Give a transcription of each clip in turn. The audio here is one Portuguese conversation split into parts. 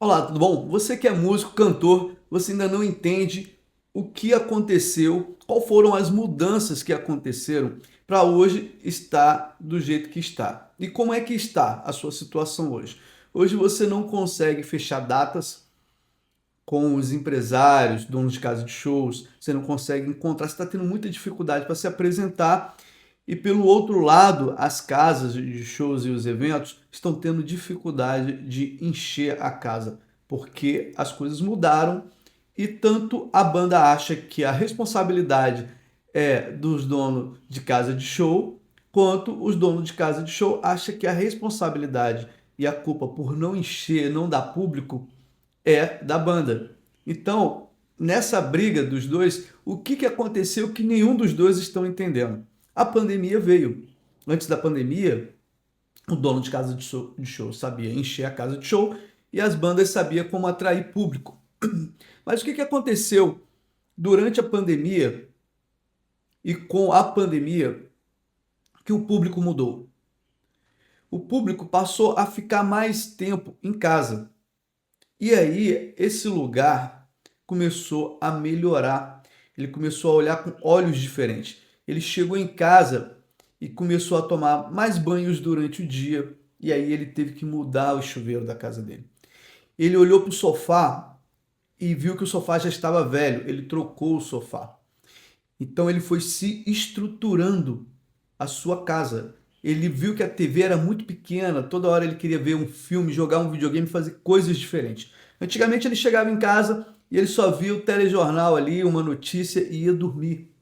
Olá, tudo bom? Você que é músico, cantor, você ainda não entende o que aconteceu, qual foram as mudanças que aconteceram para hoje estar do jeito que está. E como é que está a sua situação hoje? Hoje você não consegue fechar datas com os empresários, donos de casa de shows, você não consegue encontrar, você está tendo muita dificuldade para se apresentar. E pelo outro lado, as casas de shows e os eventos estão tendo dificuldade de encher a casa, porque as coisas mudaram e tanto a banda acha que a responsabilidade é dos donos de casa de show, quanto os donos de casa de show acham que a responsabilidade e a culpa por não encher, não dar público, é da banda. Então, nessa briga dos dois, o que aconteceu que nenhum dos dois estão entendendo? A pandemia veio. Antes da pandemia, o dono de casa de show sabia encher a casa de show e as bandas sabiam como atrair público. Mas o que aconteceu durante a pandemia e com a pandemia que o público mudou? O público passou a ficar mais tempo em casa. E aí, esse lugar começou a melhorar. Ele começou a olhar com olhos diferentes. Ele chegou em casa e começou a tomar mais banhos durante o dia. E aí ele teve que mudar o chuveiro da casa dele. Ele olhou para o sofá e viu que o sofá já estava velho. Ele trocou o sofá. Então ele foi se estruturando a sua casa. Ele viu que a TV era muito pequena, toda hora ele queria ver um filme, jogar um videogame, fazer coisas diferentes. Antigamente ele chegava em casa e ele só via o telejornal ali, uma notícia e ia dormir.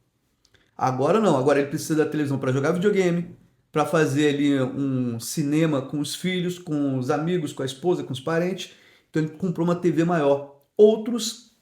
Agora não, agora ele precisa da televisão para jogar videogame, para fazer ali um cinema com os filhos, com os amigos, com a esposa, com os parentes. Então ele comprou uma TV maior. Outros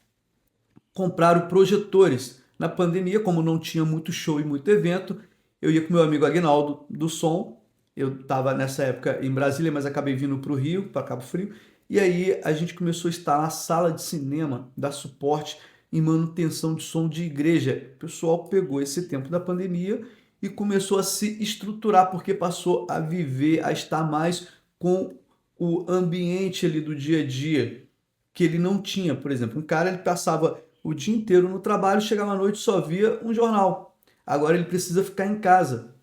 compraram projetores. Na pandemia, como não tinha muito show e muito evento, eu ia com meu amigo Agnaldo do som. Eu estava nessa época em Brasília, mas acabei vindo para o Rio, para Cabo Frio. E aí a gente começou a instalar a sala de cinema, dar suporte em manutenção de som de igreja. O pessoal pegou esse tempo da pandemia e começou a se estruturar, porque passou a viver, a estar mais com o ambiente ali do dia a dia, que ele não tinha. Por exemplo, um cara ele passava o dia inteiro no trabalho, chegava à noite e só via um jornal. Agora ele precisa ficar em casa.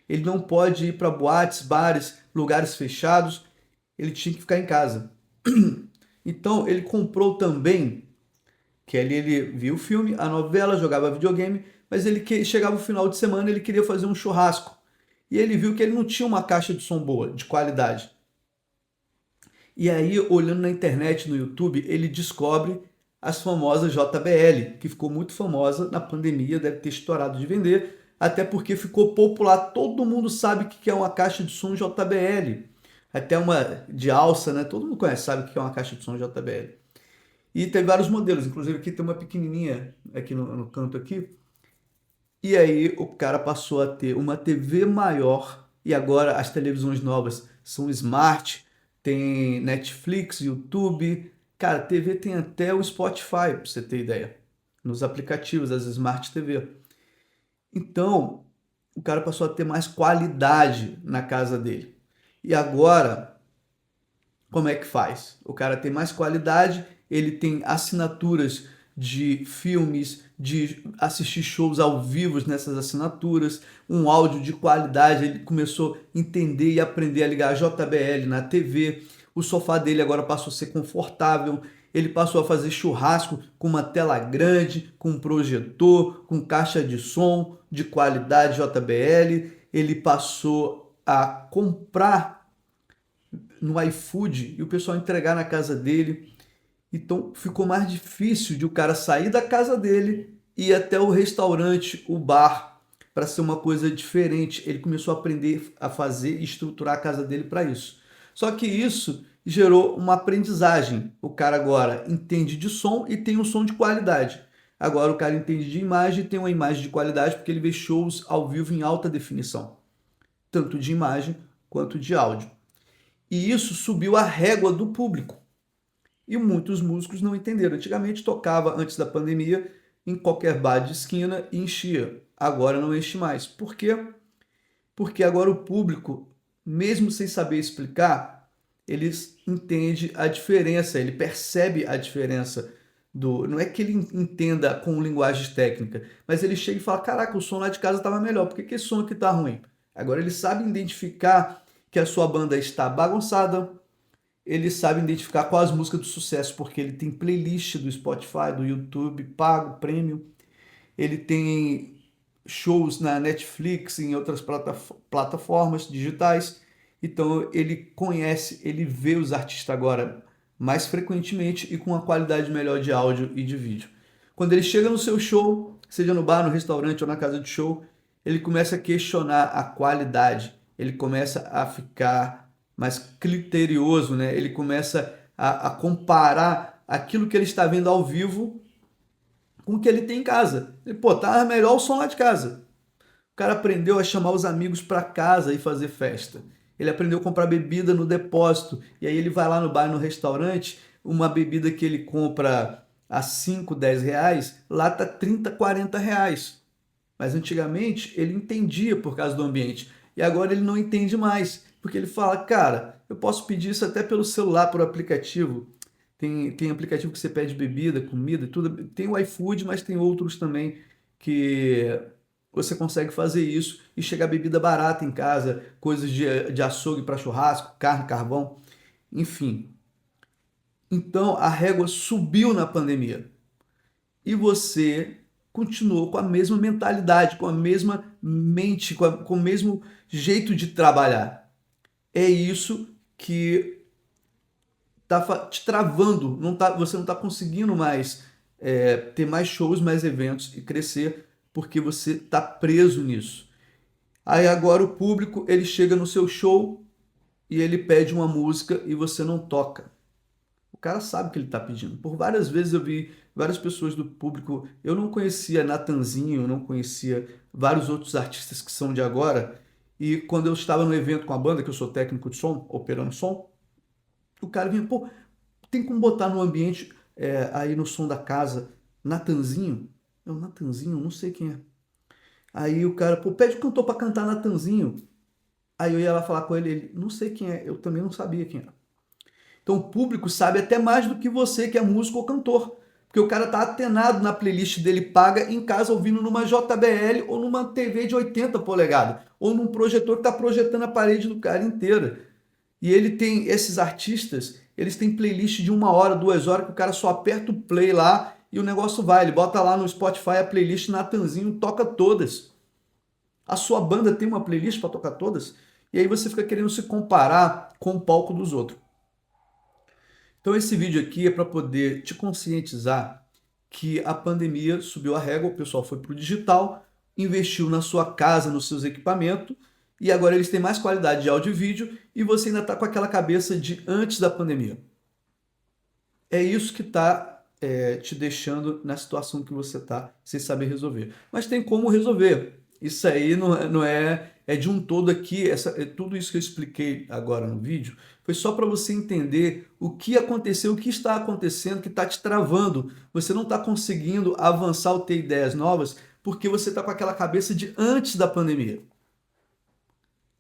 Ele não pode ir para boates, bares, lugares fechados. Ele tinha que ficar em casa. Então ele comprou também, que ali ele via o filme, a novela, jogava videogame, mas ele que chegava no final de semana ele queria fazer um churrasco. E ele viu que ele não tinha uma caixa de som boa, de qualidade. E aí, olhando na internet, no YouTube, ele descobre as famosas JBL, que ficou muito famosa na pandemia, deve ter estourado de vender, até porque ficou popular. Todo mundo sabe o que é uma caixa de som JBL. Até uma de alça, né? Todo mundo conhece, sabe o que é uma caixa de som JBL. E tem vários modelos, inclusive aqui tem uma pequenininha aqui no canto aqui. E aí o cara passou a ter uma TV maior e agora as televisões novas são smart, tem Netflix, YouTube. Cara, TV tem até o Spotify, pra você ter ideia, nos aplicativos, as Smart TV. Então, o cara passou a ter mais qualidade na casa dele. E agora, como é que faz? O cara tem mais qualidade, ele tem assinaturas de filmes, de assistir shows ao vivo nessas assinaturas, um áudio de qualidade, ele começou a entender e aprender a ligar a JBL na TV, o sofá dele agora passou a ser confortável, ele passou a fazer churrasco com uma tela grande, com um projetor, com caixa de som de qualidade JBL, ele passou a comprar no iFood e o pessoal entregar na casa dele. Então ficou mais difícil de o cara sair da casa dele e ir até o restaurante, o bar, para ser uma coisa diferente. Ele começou a aprender a fazer e estruturar a casa dele para isso. Só que isso gerou uma aprendizagem. O cara agora entende de som e tem um som de qualidade. Agora o cara entende de imagem e tem uma imagem de qualidade porque ele vê shows ao vivo em alta definição, tanto de imagem quanto de áudio. E isso subiu a régua do público. E muitos músicos não entenderam. Antigamente tocava, antes da pandemia, em qualquer bar de esquina e enchia. Agora não enche mais. Por quê? Porque agora o público, mesmo sem saber explicar, ele entende a diferença, ele percebe a diferença do... Não é que ele entenda com linguagem técnica, mas ele chega e fala, caraca, o som lá de casa estava melhor, por que esse som aqui está ruim? Agora ele sabe identificar que a sua banda está bagunçada, ele sabe identificar quais as músicas do sucesso, porque ele tem playlist do Spotify, do YouTube, pago, premium. Ele tem shows na Netflix, em outras plataformas digitais. Então ele conhece, ele vê os artistas agora mais frequentemente e com uma qualidade melhor de áudio e de vídeo. Quando ele chega no seu show, seja no bar, no restaurante ou na casa de show, ele começa a questionar a qualidade, ele começa a ficar mais criterioso, né? Ele começa a comparar aquilo que ele está vendo ao vivo com o que ele tem em casa. Ele, pô, tá melhor o som lá de casa. O cara aprendeu a chamar os amigos para casa e fazer festa. Ele aprendeu a comprar bebida no depósito. E aí ele vai lá no bar, no restaurante, uma bebida que ele compra a 5, 10 reais, lá tá 30, 40 reais. Mas antigamente ele entendia por causa do ambiente. E agora ele não entende mais. Porque ele fala, cara, eu posso pedir isso até pelo celular, por aplicativo. Tem aplicativo que você pede bebida, comida, tudo. Tem o iFood, mas tem outros também que você consegue fazer isso e chegar bebida barata em casa, coisas de açougue para churrasco, carne, carvão, enfim. Então a régua subiu na pandemia e você continuou com a mesma mentalidade, com a mesma mente, com o mesmo jeito de trabalhar. É isso que está te travando, você não está conseguindo mais ter mais shows, mais eventos e crescer porque você está preso nisso. Aí agora o público ele chega no seu show e ele pede uma música e você não toca. O cara sabe o que ele está pedindo. Por várias vezes eu vi várias pessoas do público, eu não conhecia Natanzinho, eu não conhecia vários outros artistas que são de agora, e quando eu estava no evento com a banda, que eu sou técnico de som, operando som, o cara vinha, pô, tem como botar no ambiente aí no som da casa, Natanzinho? Eu, Natanzinho? Não sei quem é. Aí o cara, pô, pede o cantor pra cantar Natanzinho. Aí eu ia lá falar com ele, ele, não sei quem é, eu também não sabia quem era. Então o público sabe até mais do que você que é músico ou cantor. Porque o cara tá atenado na playlist dele paga em casa ouvindo numa JBL ou numa TV de 80 polegadas. Ou num projetor que tá projetando a parede do cara inteira. E ele tem, esses artistas, eles têm playlist de 1 hora, 2 horas, que o cara só aperta o play lá e o negócio vai. Ele bota lá no Spotify a playlist Natanzinho, toca todas. A sua banda tem uma playlist para tocar todas? E aí você fica querendo se comparar com o palco dos outros. Então esse vídeo aqui é para poder te conscientizar que a pandemia subiu a régua, o pessoal foi para o digital, investiu na sua casa, nos seus equipamentos, e agora eles têm mais qualidade de áudio e vídeo, e você ainda está com aquela cabeça de antes da pandemia. É isso que está te deixando na situação que você está, sem saber resolver. Mas tem como resolver. Isso aí não é de um todo aqui, tudo isso que eu expliquei agora no vídeo, foi só para você entender o que aconteceu, o que está acontecendo, que está te travando. Você não está conseguindo avançar ou ter ideias novas, porque você está com aquela cabeça de antes da pandemia.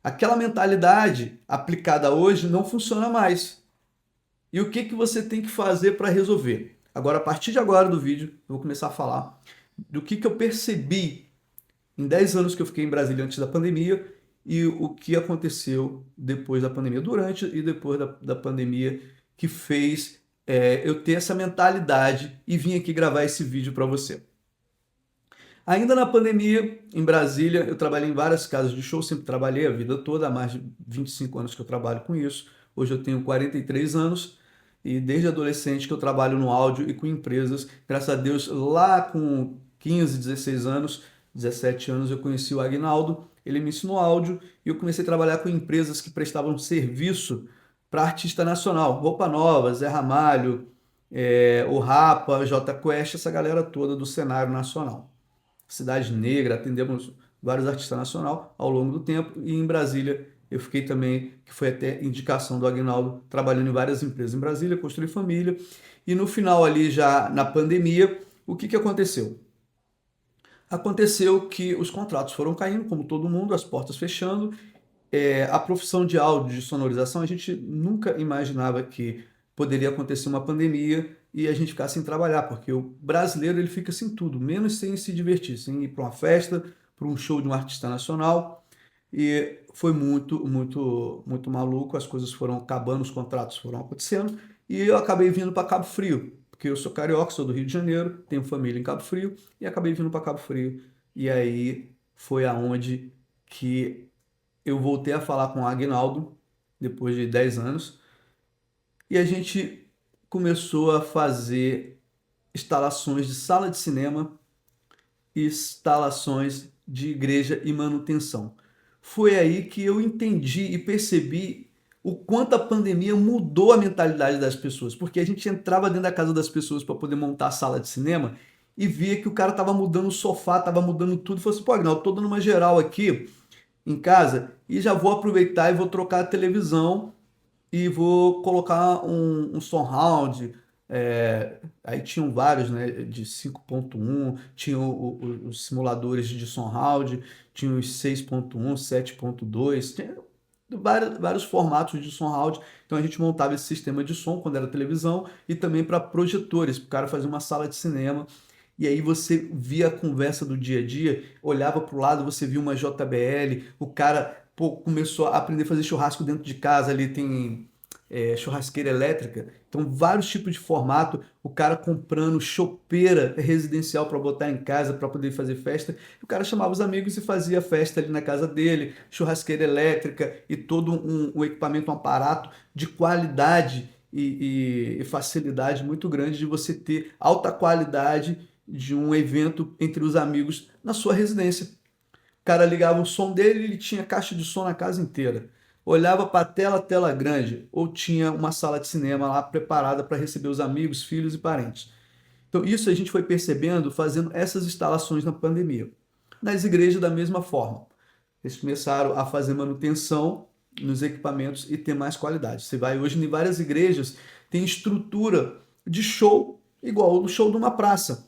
Aquela mentalidade aplicada hoje não funciona mais. E o que você tem que fazer para resolver? Agora, a partir de agora do vídeo, eu vou começar a falar do que eu percebi em 10 anos que eu fiquei em Brasília antes da pandemia e o que aconteceu depois da pandemia, durante e depois da pandemia, que fez eu ter essa mentalidade e vim aqui gravar esse vídeo para você. Ainda na pandemia, em Brasília, eu trabalhei em várias casas de show, sempre trabalhei a vida toda, há mais de 25 anos que eu trabalho com isso. Hoje eu tenho 43 anos e desde adolescente que eu trabalho no áudio e com empresas. Graças a Deus, lá com 15, 16 anos, 17 anos, eu conheci o Agnaldo, ele me ensinou áudio e eu comecei a trabalhar com empresas que prestavam serviço para artista nacional. Roupa Nova, Zé Ramalho, o Rapa, J Quest, essa galera toda do cenário nacional. Cidade Negra, atendemos vários artistas nacionais ao longo do tempo, e em Brasília eu fiquei também, que foi até indicação do Agnaldo, trabalhando em várias empresas em Brasília, construí família, e no final ali já na pandemia, o que aconteceu? Aconteceu que os contratos foram caindo, como todo mundo, as portas fechando, a profissão de áudio, de sonorização, a gente nunca imaginava que poderia acontecer uma pandemia e a gente ficar sem trabalhar, porque o brasileiro ele fica sem tudo, menos sem se divertir, sem ir para uma festa, para um show de um artista nacional. E foi muito, muito, muito maluco. As coisas foram acabando, os contratos foram acontecendo e eu acabei vindo para Cabo Frio, porque eu sou carioca, sou do Rio de Janeiro, tenho família em Cabo Frio e acabei vindo para Cabo Frio. E aí foi aonde que eu voltei a falar com o Agnaldo, depois de 10 anos, e a gente começou a fazer instalações de sala de cinema e instalações de igreja e manutenção. Foi aí que eu entendi e percebi o quanto a pandemia mudou a mentalidade das pessoas, porque a gente entrava dentro da casa das pessoas para poder montar a sala de cinema e via que o cara estava mudando o sofá, estava mudando tudo, e falou assim, pô, Agnaldo, tô dando uma geral aqui em casa e já vou aproveitar e vou trocar a televisão e vou colocar um surround. Aí tinham vários, né, de 5.1, tinha os simuladores de surround, tinha os 6.1, 7.2, tinha vários formatos de surround. Então a gente montava esse sistema de som quando era televisão e também para projetores, para o cara fazer uma sala de cinema. E aí você via a conversa do dia a dia, olhava para o lado, você via uma JBL, o cara pô, começou a aprender a fazer churrasco dentro de casa, ali tem churrasqueira elétrica, então vários tipos de formato, o cara comprando chopeira residencial para botar em casa para poder fazer festa, o cara chamava os amigos e fazia festa ali na casa dele, churrasqueira elétrica e todo um equipamento, um aparato de qualidade e facilidade muito grande de você ter alta qualidade de um evento entre os amigos na sua residência. O cara ligava o som dele, ele tinha caixa de som na casa inteira. Olhava para a tela, tela grande, ou tinha uma sala de cinema lá preparada para receber os amigos, filhos e parentes. Então, isso a gente foi percebendo fazendo essas instalações na pandemia. Nas igrejas, da mesma forma. Eles começaram a fazer manutenção nos equipamentos e ter mais qualidade. Você vai hoje em várias igrejas, tem estrutura de show igual no show de uma praça.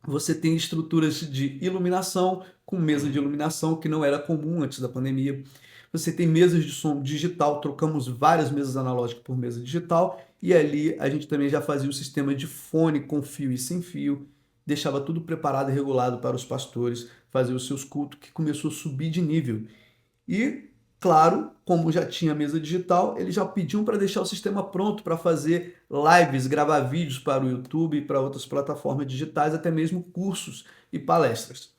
Você tem estruturas de iluminação, com mesa de iluminação, que não era comum antes da pandemia. Você tem mesas de som digital, trocamos várias mesas analógicas por mesa digital, e ali a gente também já fazia o sistema de fone com fio e sem fio, deixava tudo preparado e regulado para os pastores fazer os seus cultos, que começou a subir de nível. E, claro, como já tinha mesa digital, eles já pediam para deixar o sistema pronto para fazer lives, gravar vídeos para o YouTube e para outras plataformas digitais, até mesmo cursos e palestras.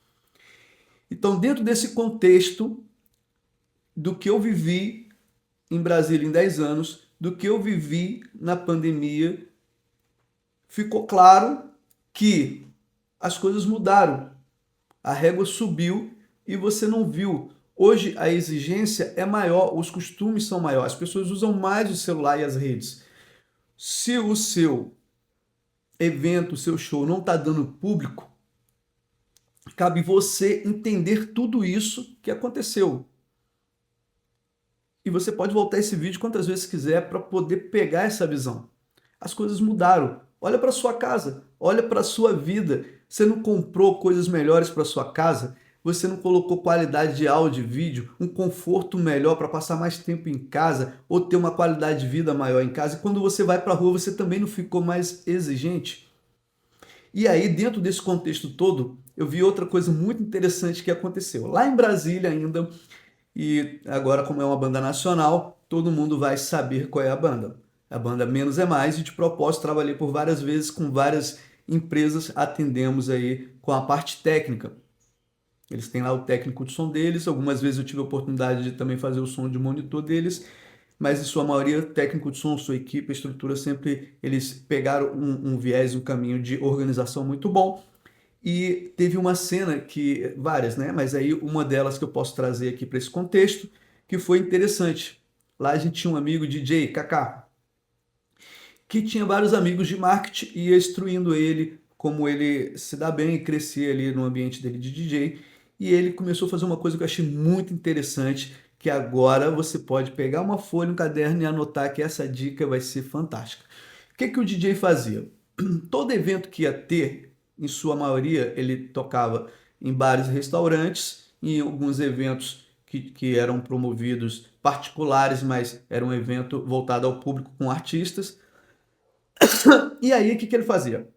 Então, dentro desse contexto do que eu vivi em Brasília em 10 anos, do que eu vivi na pandemia, ficou claro que as coisas mudaram. A régua subiu e você não viu. Hoje a exigência é maior, os costumes são maiores, as pessoas usam mais o celular e as redes. Se o seu evento, o seu show não está dando público, cabe você entender tudo isso que aconteceu. E você pode voltar esse vídeo quantas vezes quiser para poder pegar essa visão. As coisas mudaram. Olha para sua casa, olha para sua vida. Você não comprou coisas melhores para sua casa? Você não colocou qualidade de áudio e vídeo, um conforto melhor para passar mais tempo em casa ou ter uma qualidade de vida maior em casa? E quando você vai para a rua, você também não ficou mais exigente? E aí, dentro desse contexto todo, eu vi outra coisa muito interessante que aconteceu. Lá em Brasília ainda, e agora como é uma banda nacional, todo mundo vai saber qual é a banda. A banda Menos é Mais, e de propósito trabalhei por várias vezes com várias empresas, atendemos aí com a parte técnica. Eles têm lá o técnico de som deles, algumas vezes eu tive a oportunidade de também fazer o som de monitor deles, mas em sua maioria, técnico de som, sua equipe, a estrutura sempre, eles pegaram um viés, um caminho de organização muito bom. E teve uma cena que, várias, né? Mas aí uma delas que eu posso trazer aqui para esse contexto, que foi interessante. Lá a gente tinha um amigo DJ, Kaká, que tinha vários amigos de marketing e ia instruindo ele como ele se dá bem e crescer ali no ambiente dele de DJ. E ele começou a fazer uma coisa que eu achei muito interessante, que agora você pode pegar uma folha, um caderno e anotar que essa dica vai ser fantástica. O que que o DJ fazia? Todo evento que ia ter, em sua maioria, ele tocava em bares e restaurantes, em alguns eventos que eram promovidos particulares, mas era um evento voltado ao público com artistas. E aí, o que ele fazia?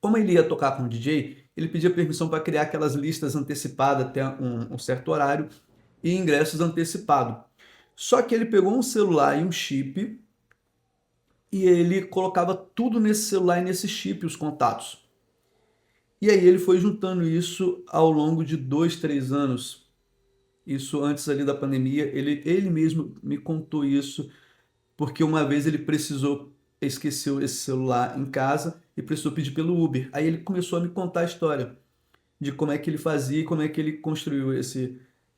Como ele ia tocar com o DJ, ele pedia permissão para criar aquelas listas antecipadas até um certo horário e ingressos antecipados. Só que ele pegou um celular e um chip e ele colocava tudo nesse celular e nesse chip, os contatos. E aí ele foi juntando isso ao longo de 2, 3 anos. Isso antes ali da pandemia. Ele mesmo me contou isso, porque uma vez ele esqueceu esse celular em casa e precisou pedir pelo Uber. Aí ele começou a me contar a história de como é que ele fazia e como é que ele construiu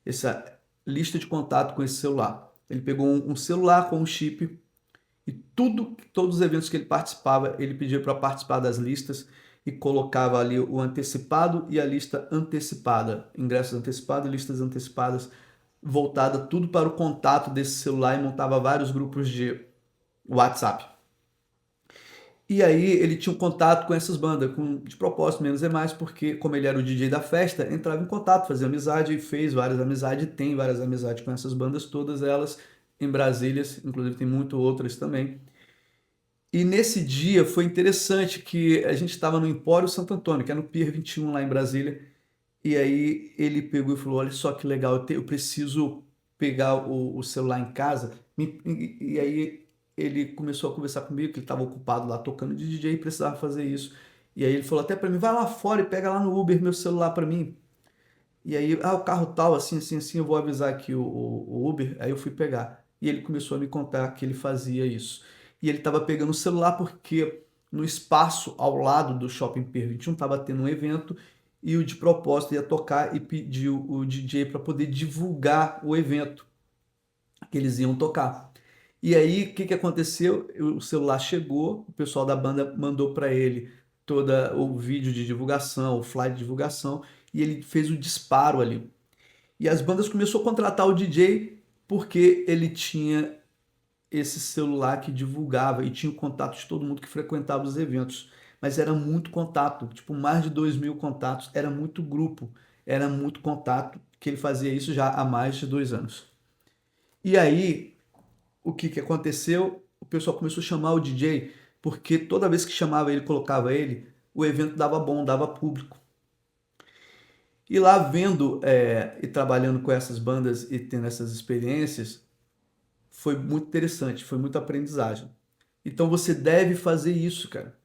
essa lista de contato com esse celular. Ele pegou um celular com um chip e todos os eventos que ele participava, ele pedia para participar das listas e colocava ali o antecipado e a lista antecipada, ingressos antecipados e listas antecipadas, voltada tudo para o contato desse celular e montava vários grupos de WhatsApp. E aí ele tinha um contato com essas bandas, de propósito, menos é mais, porque como ele era o DJ da festa, entrava em contato, fazia amizade, fez várias amizades, tem várias amizades com essas bandas, todas elas em Brasília, inclusive tem muito outras também. E nesse dia foi interessante que a gente estava no Empório Santo Antônio, que é no Pier 21 lá em Brasília, e aí ele pegou e falou, olha só que legal, eu preciso pegar o celular em casa, e aí ele começou a conversar comigo, que ele estava ocupado lá tocando de DJ e precisava fazer isso. E aí ele falou até para mim, vai lá fora e pega lá no Uber meu celular para mim. E aí, o carro tal, assim, assim, assim, eu vou avisar aqui o Uber. Aí eu fui pegar. E ele começou a me contar que ele fazia isso. E ele estava pegando o celular porque no espaço ao lado do Shopping Pier 21 estava tendo um evento e o de propósito ia tocar e pediu o DJ para poder divulgar o evento que eles iam tocar. E aí, o que aconteceu? O celular chegou, o pessoal da banda mandou para ele todo o vídeo de divulgação, o flyer de divulgação, e ele fez o disparo ali. E as bandas começaram a contratar o DJ porque ele tinha esse celular que divulgava e tinha o contato de todo mundo que frequentava os eventos. Mas era muito contato, tipo mais de 2.000 contatos, era muito grupo, era muito contato, que ele fazia isso já há mais de 2 anos. E aí, o que aconteceu? O pessoal começou a chamar o DJ, porque toda vez que chamava ele, colocava ele, o evento dava bom, dava público. E lá vendo e trabalhando com essas bandas e tendo essas experiências, foi muito interessante, foi muita aprendizagem. Então você deve fazer isso, cara.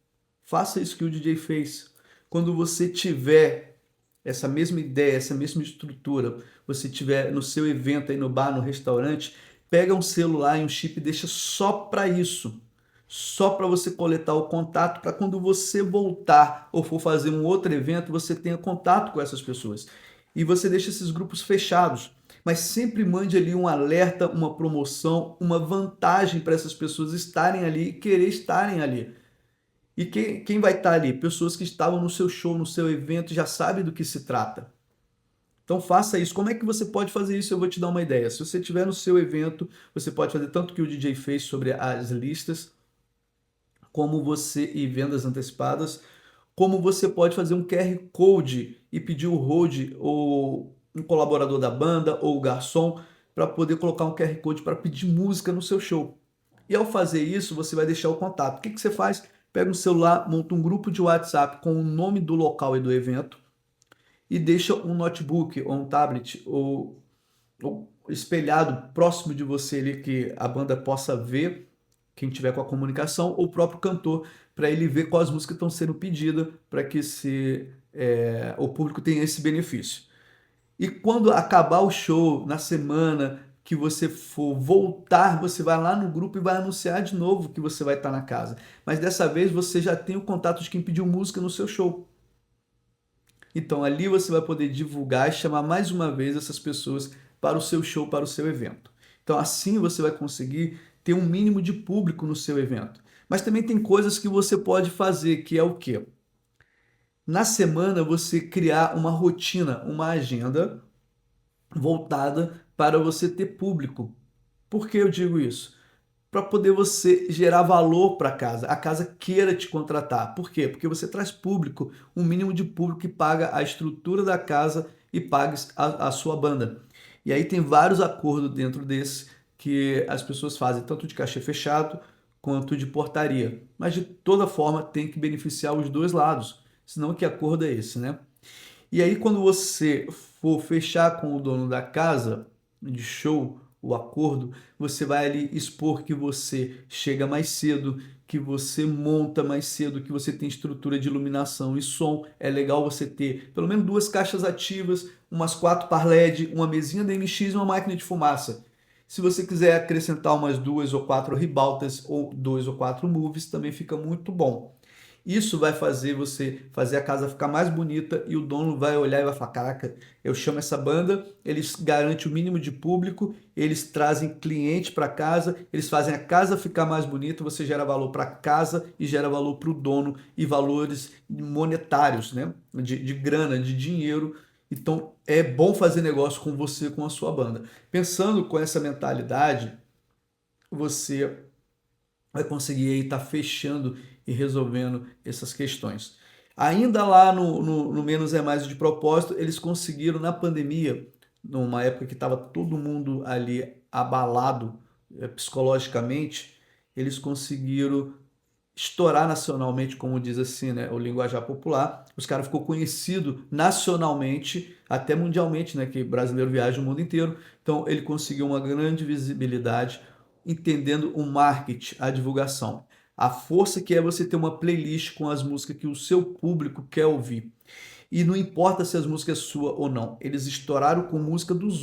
Faça isso que o DJ fez. Quando você tiver essa mesma ideia, essa mesma estrutura, você tiver no seu evento aí no bar, no restaurante, pega um celular e um chip e deixa só para isso. Só para você coletar o contato, para quando você voltar ou for fazer um outro evento, você tenha contato com essas pessoas. E você deixa esses grupos fechados, mas sempre mande ali um alerta, uma promoção, uma vantagem para essas pessoas estarem ali e querer estarem ali. E quem vai estar ali? Pessoas que estavam no seu show, no seu evento, já sabem do que se trata. Então faça isso. Como é que você pode fazer isso? Eu vou te dar uma ideia. Se você estiver no seu evento, você pode fazer tanto que o DJ fez sobre as listas, como você e vendas antecipadas, como você pode fazer um QR Code e pedir o hold ou um colaborador da banda ou o garçom para poder colocar um QR Code para pedir música no seu show. E ao fazer isso, você vai deixar o contato. O que você faz? Pega um celular, monta um grupo de WhatsApp com o nome do local e do evento e deixa um notebook ou um tablet ou espelhado próximo de você ali que a banda possa ver, quem tiver com a comunicação, ou o próprio cantor, para ele ver quais músicas estão sendo pedidas para que o público tenha esse benefício. E quando acabar o show, na semana que você for voltar, você vai lá no grupo e vai anunciar de novo que você vai estar na casa. Mas dessa vez você já tem o contato de quem pediu música no seu show. Então ali você vai poder divulgar e chamar mais uma vez essas pessoas para o seu show, para o seu evento. Então assim você vai conseguir ter um mínimo de público no seu evento. Mas também tem coisas que você pode fazer, que é o quê? Na semana você criar uma rotina, uma agenda voltada para você ter público. Por que eu digo isso? Para poder você gerar valor para a casa queira te contratar. Por quê? Porque você traz público, um mínimo de público que paga a estrutura da casa e paga a sua banda. E aí tem vários acordos dentro desse que as pessoas fazem, tanto de cachê fechado quanto de portaria. Mas de toda forma tem que beneficiar os dois lados, senão que acordo é esse, né? E aí quando você for fechar com o dono da casa de show o acordo, você vai ali expor que você chega mais cedo, que você monta mais cedo, que você tem estrutura de iluminação e som. É legal você ter pelo menos 2 caixas ativas, umas 4 par LED, uma mesinha DMX e uma máquina de fumaça. Se você quiser acrescentar umas 2 ou 4 ribaltas ou 2 ou 4 movies, também fica muito bom. Isso vai fazer você fazer a casa ficar mais bonita e o dono vai olhar e vai falar: caraca, eu chamo essa banda, eles garantem o mínimo de público, eles trazem cliente para casa, eles fazem a casa ficar mais bonita, você gera valor para casa e gera valor para o dono e valores monetários, né? De grana, de dinheiro. Então é bom fazer negócio com você, com a sua banda. Pensando com essa mentalidade, você vai conseguir aí estar fechando e resolvendo essas questões. Ainda lá no Menos é Mais de propósito, eles conseguiram na pandemia, numa época que estava todo mundo ali abalado psicologicamente, eles conseguiram estourar nacionalmente, como diz assim, né, o linguajar popular. Os caras ficou conhecido nacionalmente, até mundialmente, né, que brasileiro viaja o mundo inteiro. Então ele conseguiu uma grande visibilidade entendendo o marketing, a divulgação. A força que é você ter uma playlist com as músicas que o seu público quer ouvir. E não importa se as músicas é sua ou não, eles estouraram com música dos